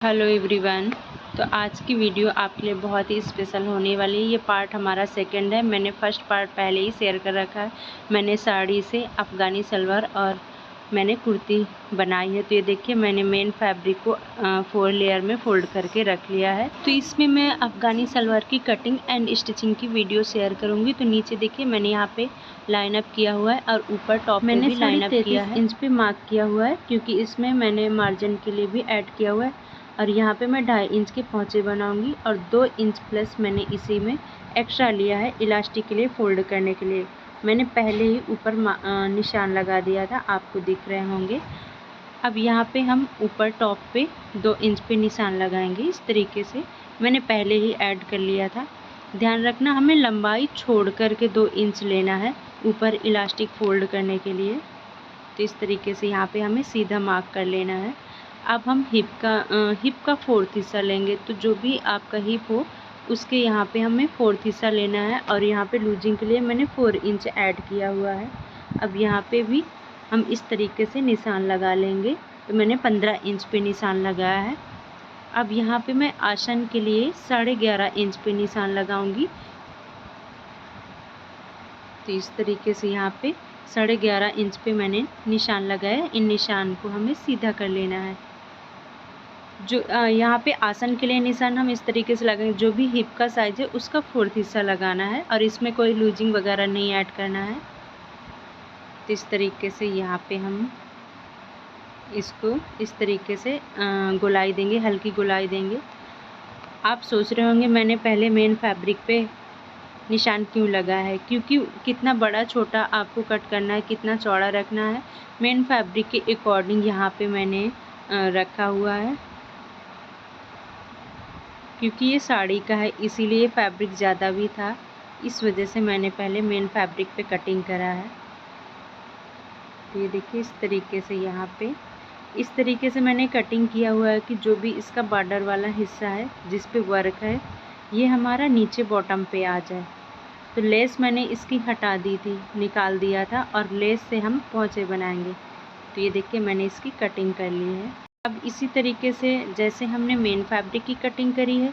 Hello everyone. तो आज की वीडियो आपके लिए बहुत ही स्पेशल होने वाली है। ये पार्ट हमारा सेकंड है। मैंने फर्स्ट पार्ट पहले ही शेयर कर रखा है। मैंने साड़ी से अफ़गानी सलवार और मैंने कुर्ती बनाई है। तो ये देखिए, मैंने मेन फैब्रिक को 4 लेयर में फोल्ड करके रख लिया है। तो इसमें मैं अफ़गानी सलवार की कटिंग एंड स्टिचिंग की वीडियो शेयर करूँगी। तो नीचे देखिए, मैंने यहाँ पे लाइन अप किया हुआ है और ऊपर टॉप में भी लाइन अप किया है। इंच पे मार्क किया हुआ है क्योंकि इसमें मैंने मार्जिन के लिए भी ऐड किया हुआ है। और यहाँ पे मैं 2.5 इंच के पोंचे बनाऊंगी और 2 इंच प्लस मैंने इसी में एक्स्ट्रा लिया है इलास्टिक के लिए फोल्ड करने के लिए। मैंने पहले ही ऊपर निशान लगा दिया था, आपको दिख रहे होंगे। अब यहाँ पे हम ऊपर टॉप पे 2 इंच पे निशान लगाएंगे। इस तरीके से मैंने पहले ही ऐड कर लिया था। ध्यान रखना, हमें लंबाई छोड़ कर के 2 इंच लेना है ऊपर इलास्टिक फोल्ड करने के लिए। तो इस तरीके से यहाँ पे हमें सीधा मार्क कर लेना है। अब हम हिप का 4th हिस्सा लेंगे। तो जो भी आपका हिप हो उसके यहाँ पे हमें 4th हिस्सा लेना है और यहाँ पे लूजिंग के लिए मैंने 4 इंच ऐड किया हुआ है। अब यहाँ पे भी हम इस तरीके से निशान लगा लेंगे। तो मैंने 15 इंच पे निशान लगाया है। अब यहाँ पे मैं आसन के लिए 11.5 इंच पे निशान लगाऊंगी। तो इस तरीके से यहाँ पे 11.5 इंच पे मैंने निशान लगाया। इन निशान को हमें सीधा कर लेना है। जो यहाँ पे आसन के लिए निशान हम इस तरीके से लगाएंगे। जो भी हिप का साइज है उसका 4th हिस्सा लगाना है और इसमें कोई लूजिंग वगैरह नहीं ऐड करना है। तो इस तरीके से यहाँ पे हम इसको इस तरीके से गोलाई देंगे, हल्की गोलाई देंगे। आप सोच रहे होंगे मैंने पहले मेन फैब्रिक पे निशान क्यों लगा है, क्योंकि कितना बड़ा छोटा आपको कट करना है, कितना चौड़ा रखना है, मेन फैब्रिक के अकॉर्डिंग यहाँ पे मैंने रखा हुआ है। क्योंकि ये साड़ी का है इसीलिए फैब्रिक ज़्यादा भी था, इस वजह से मैंने पहले मेन फैब्रिक पे कटिंग करा है। तो ये देखिए, इस तरीके से यहाँ पे इस तरीके से मैंने कटिंग किया हुआ है कि जो भी इसका बॉर्डर वाला हिस्सा है जिस पे वर्क है ये हमारा नीचे बॉटम पे आ जाए। तो लेस मैंने इसकी हटा दी थी, निकाल दिया था और लेस से हम पोंचे बनाएंगे। तो ये देखिए, मैंने इसकी कटिंग कर ली है। अब इसी तरीके से जैसे हमने मेन फैब्रिक की कटिंग करी है,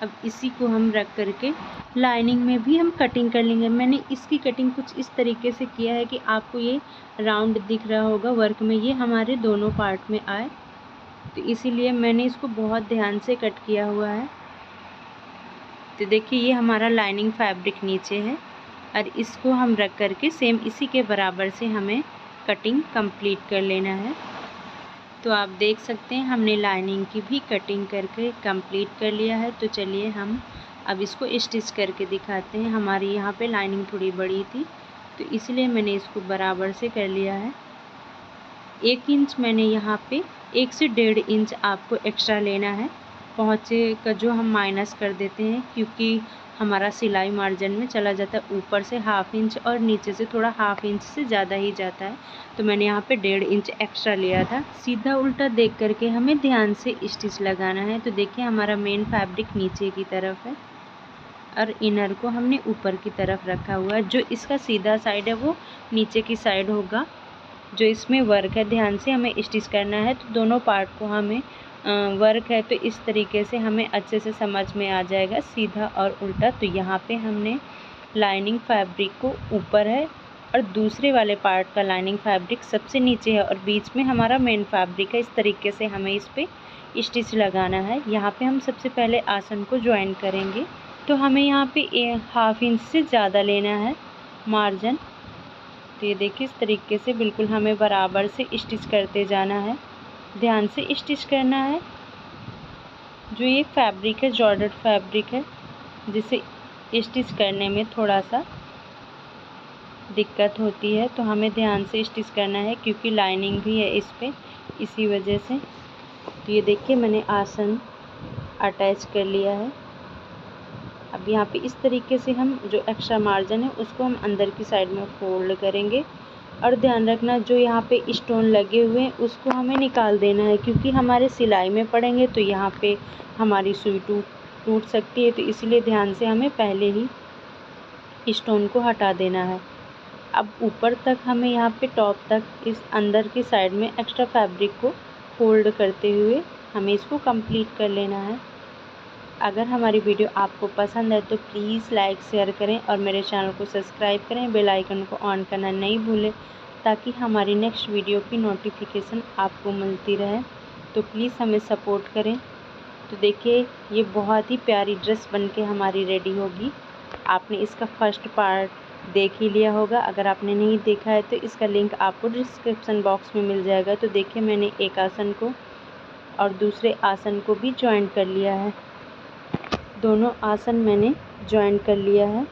अब इसी को हम रख करके लाइनिंग में भी हम कटिंग कर लेंगे। मैंने इसकी कटिंग कुछ इस तरीके से किया है कि आपको ये राउंड दिख रहा होगा वर्क में, ये हमारे दोनों पार्ट में आए। तो इसीलिए मैंने इसको बहुत ध्यान से कट किया हुआ है। तो देखिए, ये हमारा लाइनिंग फैब्रिक नीचे है और इसको हम रख करके सेम इसी के बराबर से हमें कटिंग कंप्लीट कर लेना है। तो आप देख सकते हैं हमने लाइनिंग की भी कटिंग करके कंप्लीट कर लिया है। तो चलिए हम अब इसको स्टिच करके दिखाते हैं। हमारी यहाँ पे लाइनिंग थोड़ी बड़ी थी तो इसलिए मैंने इसको बराबर से कर लिया है। 1 इंच मैंने यहाँ पे 1 से 1.5 इंच आपको एक्स्ट्रा लेना है। पहुँचे का जो हम माइनस कर देते हैं क्योंकि हमारा सिलाई मार्जिन में चला जाता है। ऊपर से 1/2 इंच और नीचे से थोड़ा 1/2 इंच से ज़्यादा ही जाता है। तो मैंने यहाँ पे 1.5 इंच एक्स्ट्रा लिया था। सीधा उल्टा देख करके हमें ध्यान से स्टिच लगाना है। तो देखिए, हमारा मेन फैब्रिक नीचे की तरफ है और इनर को हमने ऊपर की तरफ रखा हुआ है। जो इसका सीधा साइड है वो नीचे की साइड होगा। जो इसमें वर्क है ध्यान से हमें स्टिच करना है। तो दोनों पार्ट को हमें वर्क है तो इस तरीके से हमें अच्छे से समझ में आ जाएगा सीधा और उल्टा। तो यहाँ पे हमने लाइनिंग फैब्रिक को ऊपर है और दूसरे वाले पार्ट का लाइनिंग फैब्रिक सबसे नीचे है और बीच में हमारा मेन फैब्रिक है। इस तरीके से हमें इस पर स्टिच लगाना है। यहाँ पे हम सबसे पहले आसन को ज्वाइन करेंगे। तो हमें यहाँ पे 1/2 इंच से ज़्यादा लेना है मार्जिन। तो ये देखिए, इस तरीके से बिल्कुल हमें बराबर से स्टिच करते जाना है, ध्यान से स्टिच करना है। जो ये फैब्रिक है जॉर्जेट फैब्रिक है जिसे स्टिच करने में थोड़ा सा दिक्कत होती है, तो हमें ध्यान से स्टिच करना है क्योंकि लाइनिंग भी है इस पे, इसी वजह से। तो ये देखिए, मैंने आसन अटैच कर लिया है। अब यहाँ पे इस तरीके से हम जो एक्स्ट्रा मार्जिन है उसको हम अंदर की साइड में फोल्ड करेंगे और ध्यान रखना जो यहाँ पे स्टोन लगे हुए हैं उसको हमें निकाल देना है क्योंकि हमारे सिलाई में पड़ेंगे तो यहाँ पे हमारी सुई टूट सकती है। तो इसलिए ध्यान से हमें पहले ही स्टोन को हटा देना है। अब ऊपर तक हमें यहाँ पे टॉप तक इस अंदर की साइड में एक्स्ट्रा फैब्रिक को फोल्ड करते हुए हमें इसको कंप्लीट कर लेना है। अगर हमारी वीडियो आपको पसंद है तो प्लीज़ लाइक शेयर करें और मेरे चैनल को सब्सक्राइब करें, बेल आइकन को ऑन करना नहीं भूलें ताकि हमारी नेक्स्ट वीडियो की नोटिफिकेशन आपको मिलती रहे। तो प्लीज़ हमें सपोर्ट करें। तो देखिए ये बहुत ही प्यारी ड्रेस बनके हमारी रेडी होगी। आपने इसका फर्स्ट पार्ट देख ही लिया होगा। अगर आपने नहीं देखा है तो इसका लिंक आपको डिस्क्रिप्शन बॉक्स में मिल जाएगा। तो देखिए मैंने एक आसन को और दूसरे आसन को भी ज्वाइन कर लिया है। दोनों आसन मैंने ज्वाइन कर लिया है।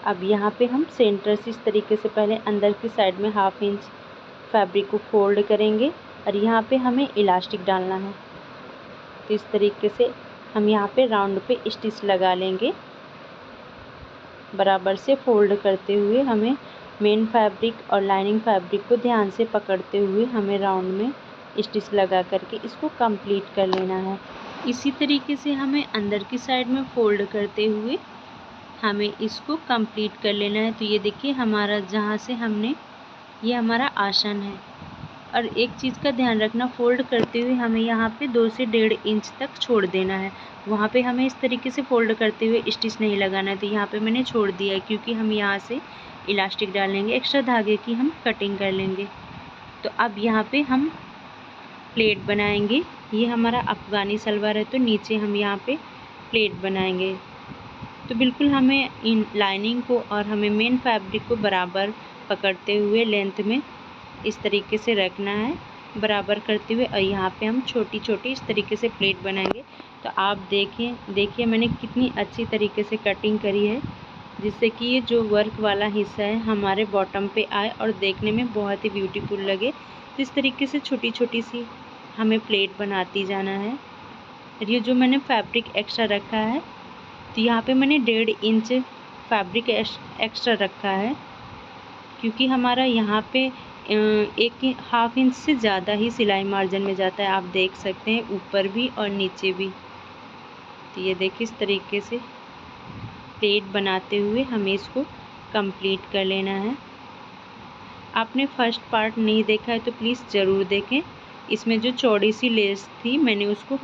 अब यहाँ पे हम सेंटर से इस तरीके से पहले अंदर की साइड में 1/2 इंच फैब्रिक को फोल्ड करेंगे और यहाँ पे हमें इलास्टिक डालना है। तो इस तरीके से हम यहाँ पे राउंड पे स्टिच लगा लेंगे। बराबर से फोल्ड करते हुए हमें मेन फैब्रिक और लाइनिंग फैब्रिक को ध्यान से पकड़ते हुए हमें राउंड में स्टिच लगा करके इसको कंप्लीट कर लेना है। इसी तरीके से हमें अंदर की साइड में फोल्ड करते हुए हमें इसको कंप्लीट कर लेना है। तो ये देखिए हमारा जहाँ से हमने ये हमारा आसन है। और एक चीज़ का ध्यान रखना, फोल्ड करते हुए हमें यहाँ पे 2 से 1.5 इंच तक छोड़ देना है। वहाँ पे हमें इस तरीके से फोल्ड करते हुए स्टिच नहीं लगाना है। तो यहाँ पे मैंने छोड़ दिया है क्योंकि हम यहाँ से इलास्टिक डालेंगे, एक्स्ट्रा धागे की हम कटिंग कर लेंगे। तो अब यहाँ पे हम प्लेट बनाएंगे। ये हमारा अफ़गानी सलवार है तो नीचे हम यहाँ पे प्लेट बनाएंगे। तो बिल्कुल हमें इन लाइनिंग को और हमें मेन फैब्रिक को बराबर पकड़ते हुए लेंथ में इस तरीके से रखना है, बराबर करते हुए। और यहाँ पे हम छोटी छोटी इस तरीके से प्लेट बनाएंगे। तो आप देखिए मैंने कितनी अच्छी तरीके से कटिंग करी है जिससे कि ये जो वर्क वाला हिस्सा है हमारे बॉटम पे आए और देखने में बहुत ही ब्यूटीफुल लगे। तो इस तरीके से छोटी छोटी सी हमें प्लेट बनाती जाना है। और ये जो मैंने फैब्रिक एक्स्ट्रा रखा है तो यहाँ पे मैंने 1.5 इंच फैब्रिक एक्स्ट्रा रखा है क्योंकि हमारा यहाँ पे 1/2 इंच से ज़्यादा ही सिलाई मार्जिन में जाता है। आप देख सकते हैं ऊपर भी और नीचे भी। तो ये देखिए इस तरीके से प्लेट बनाते हुए हमें इसको कंप्लीट कर लेना है। आपने फर्स्ट पार्ट नहीं देखा है तो प्लीज़ ज़रूर देखें। इसमें जो चौड़ी सी लेस थी मैंने उसको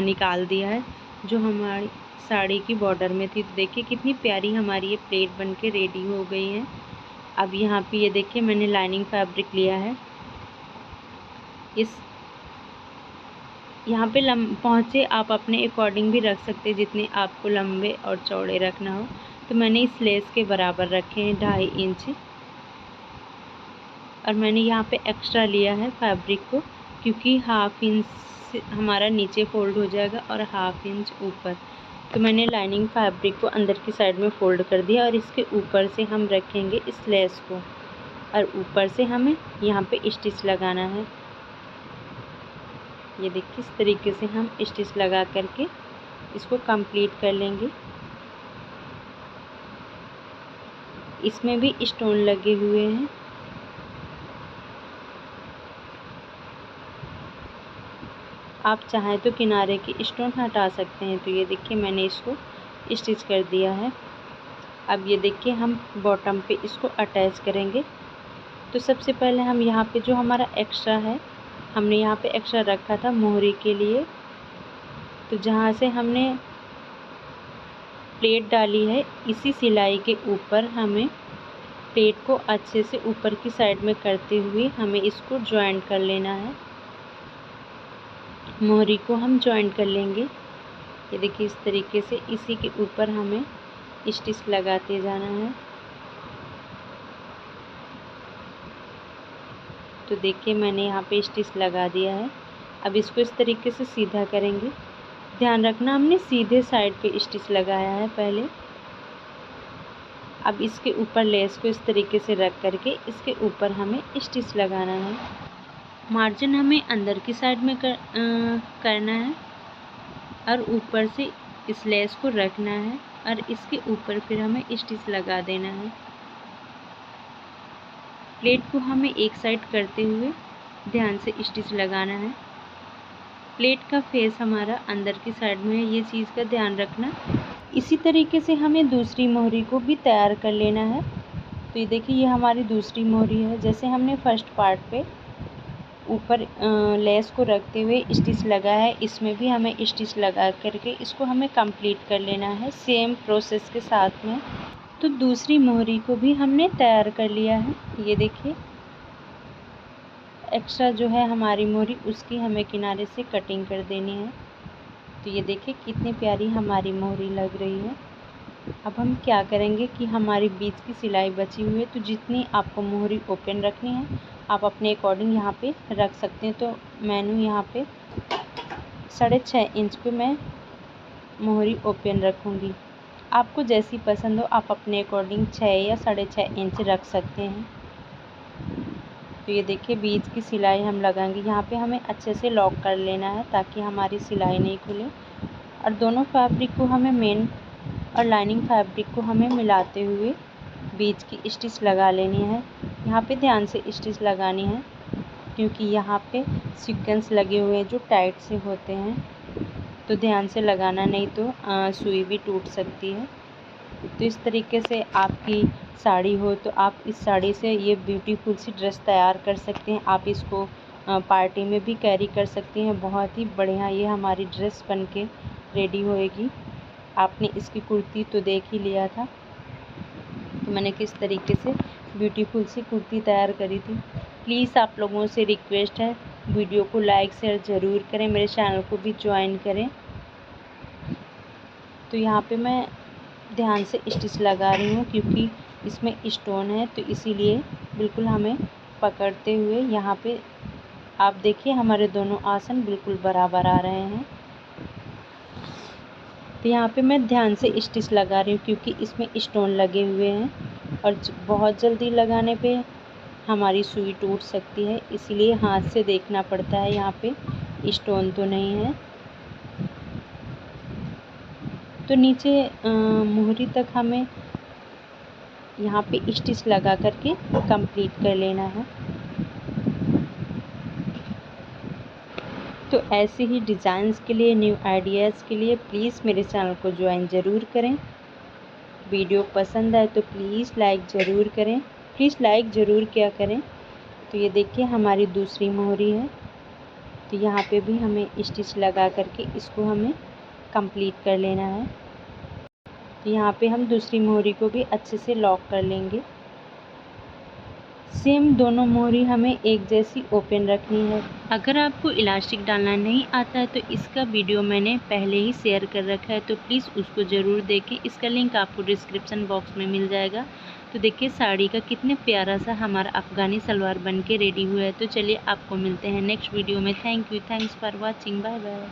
निकाल दिया है जो हमारी साड़ी की बॉर्डर में थी। तो देखिए कितनी प्यारी हमारी ये प्लेट बनके रेडी हो गई है। अब यहाँ पे ये देखिए मैंने लाइनिंग फैब्रिक लिया है। यहाँ पे पहुँचे आप अपने अकॉर्डिंग भी रख सकते हैं जितने आपको लंबे और चौड़े रखना हो। तो मैंने इस लेस के बराबर रखे हैं 2.5 इंच। और मैंने यहाँ पे एक्स्ट्रा लिया है फैब्रिक को क्योंकि 1/2 इंच हमारा नीचे फोल्ड हो जाएगा और 1/2 इंच ऊपर। तो मैंने लाइनिंग फैब्रिक को अंदर की साइड में फोल्ड कर दिया और इसके ऊपर से हम रखेंगे इस लेस को और ऊपर से हमें यहाँ पे स्टिच लगाना है। ये देखिए इस तरीके से हम स्टिच लगा करके इसको कंप्लीट कर लेंगे। इसमें भी स्टोन लगे हुए हैं। आप चाहें तो किनारे के स्टोन हटा सकते हैं। तो ये देखिए मैंने इसको स्टिच कर दिया है। अब ये देखिए हम बॉटम पे इसको अटैच करेंगे। तो सबसे पहले हम यहाँ पे जो हमारा एक्स्ट्रा है हमने यहाँ पे एक्स्ट्रा रखा था मोहरी के लिए। तो जहाँ से हमने प्लेट डाली है इसी सिलाई के ऊपर हमें प्लेट को अच्छे से ऊपर की साइड में करते हुए हमें इसको ज्वाइन कर लेना है। मोहरी को हम ज्वाइन कर लेंगे। ये देखिए इस तरीके से इसी के ऊपर हमें स्टिच लगाते जाना है। तो देखिए मैंने यहाँ पे स्टिच लगा दिया है। अब इसको इस तरीके से सीधा करेंगे। ध्यान रखना हमने सीधे साइड पे स्टिच लगाया है पहले। अब इसके ऊपर लेस को इस तरीके से रख करके इसके ऊपर हमें स्टिच लगाना है। मार्जिन हमें अंदर की साइड में करना है और ऊपर से इस लेस को रखना है और इसके ऊपर फिर हमें स्टिच लगा देना है। प्लेट को हमें एक साइड करते हुए ध्यान से स्टिच लगाना है। प्लेट का फेस हमारा अंदर की साइड में है, ये चीज़ का ध्यान रखना। इसी तरीके से हमें दूसरी मोहरी को भी तैयार कर लेना है। तो ये देखिए ये हमारी दूसरी मोहरी है। जैसे हमने फर्स्ट पार्ट पे ऊपर लेस को रखते हुए स्टिच लगा है, इसमें भी हमें स्टिच लगा करके इसको हमें कंप्लीट कर लेना है सेम प्रोसेस के साथ में। तो दूसरी मोहरी को भी हमने तैयार कर लिया है। ये देखिए एक्स्ट्रा जो है हमारी मोहरी उसकी हमें किनारे से कटिंग कर देनी है। तो ये देखिए कितनी प्यारी हमारी मोहरी लग रही है। अब हम क्या करेंगे कि हमारी बीच की सिलाई बची हुई है, तो जितनी आपको मोहरी ओपन रखनी है आप अपने अकॉर्डिंग यहाँ पे रख सकते हैं। तो मैंने यहाँ पे 6.5 इंच पे मैं मोहरी ओपन रखूँगी। आपको जैसी पसंद हो आप अपने अकॉर्डिंग 6 या 6.5 इंच रख सकते हैं। तो ये देखिए बीच की सिलाई हम लगाएंगे, यहाँ पे हमें अच्छे से लॉक कर लेना है ताकि हमारी सिलाई नहीं खुले। और दोनों फैब्रिक को हमें मेन और लाइनिंग फैब्रिक को हमें मिलाते हुए बीच की स्टिच लगा लेनी है। यहाँ पे ध्यान से स्टिच लगानी है क्योंकि यहाँ पे सीक्वेंस लगे हुए हैं जो टाइट से होते हैं, तो ध्यान से लगाना, नहीं तो सुई भी टूट सकती है। तो इस तरीके से आपकी साड़ी हो तो आप इस साड़ी से ये ब्यूटीफुल सी ड्रेस तैयार कर सकते हैं। आप इसको पार्टी में भी कैरी कर सकते हैं। बहुत ही बढ़िया ये हमारी ड्रेस बनके रेडी होएगी। आपने इसकी कुर्ती तो देख ही लिया था, तो मैंने किस तरीके से ब्यूटीफुल सी कुर्ती तैयार करी थी। प्लीज़ आप लोगों से रिक्वेस्ट है वीडियो को लाइक शेयर ज़रूर करें, मेरे चैनल को भी ज्वाइन करें। तो यहाँ पे मैं ध्यान से स्टिच लगा रही हूँ क्योंकि इसमें स्टोन है, तो इसीलिए बिल्कुल हमें पकड़ते हुए यहाँ पे आप देखिए हमारे दोनों आसन बिल्कुल बराबर आ रहे हैं। तो यहाँ पे मैं ध्यान से स्टिच लगा रही हूँ क्योंकि इसमें स्टोन लगे हुए हैं और बहुत जल्दी लगाने पे हमारी सुई टूट सकती है, इसीलिए हाथ से देखना पड़ता है यहाँ पे स्टोन तो नहीं है। तो नीचे मोहरी तक हमें यहाँ पे स्टिच लगा करके कंप्लीट कर लेना है। तो ऐसे ही डिज़ाइंस के लिए, न्यू आइडियाज़ के लिए प्लीज़ मेरे चैनल को ज्वाइन ज़रूर करें। वीडियो पसंद आए तो प्लीज़ लाइक ज़रूर करें, प्लीज़ लाइक ज़रूर किया करें। तो ये देखिए हमारी दूसरी मोहरी है, तो यहाँ पे भी हमें स्टिच लगा करके इसको हमें कंप्लीट कर लेना है। तो यहाँ पे हम दूसरी मोहरी को भी अच्छे से लॉक कर लेंगे। सेम दोनों मोहरी हमें एक जैसी ओपन रखनी है। अगर आपको इलास्टिक डालना नहीं आता है तो इसका वीडियो मैंने पहले ही शेयर कर रखा है, तो प्लीज़ उसको ज़रूर देखें। इसका लिंक आपको डिस्क्रिप्शन बॉक्स में मिल जाएगा। तो देखिए साड़ी का कितने प्यारा सा हमारा अफ़गानी सलवार बन के रेडी हुआ है। तो चलिए आपको मिलते हैं नेक्स्ट वीडियो में। Thank you, thanks for watching, bye bye.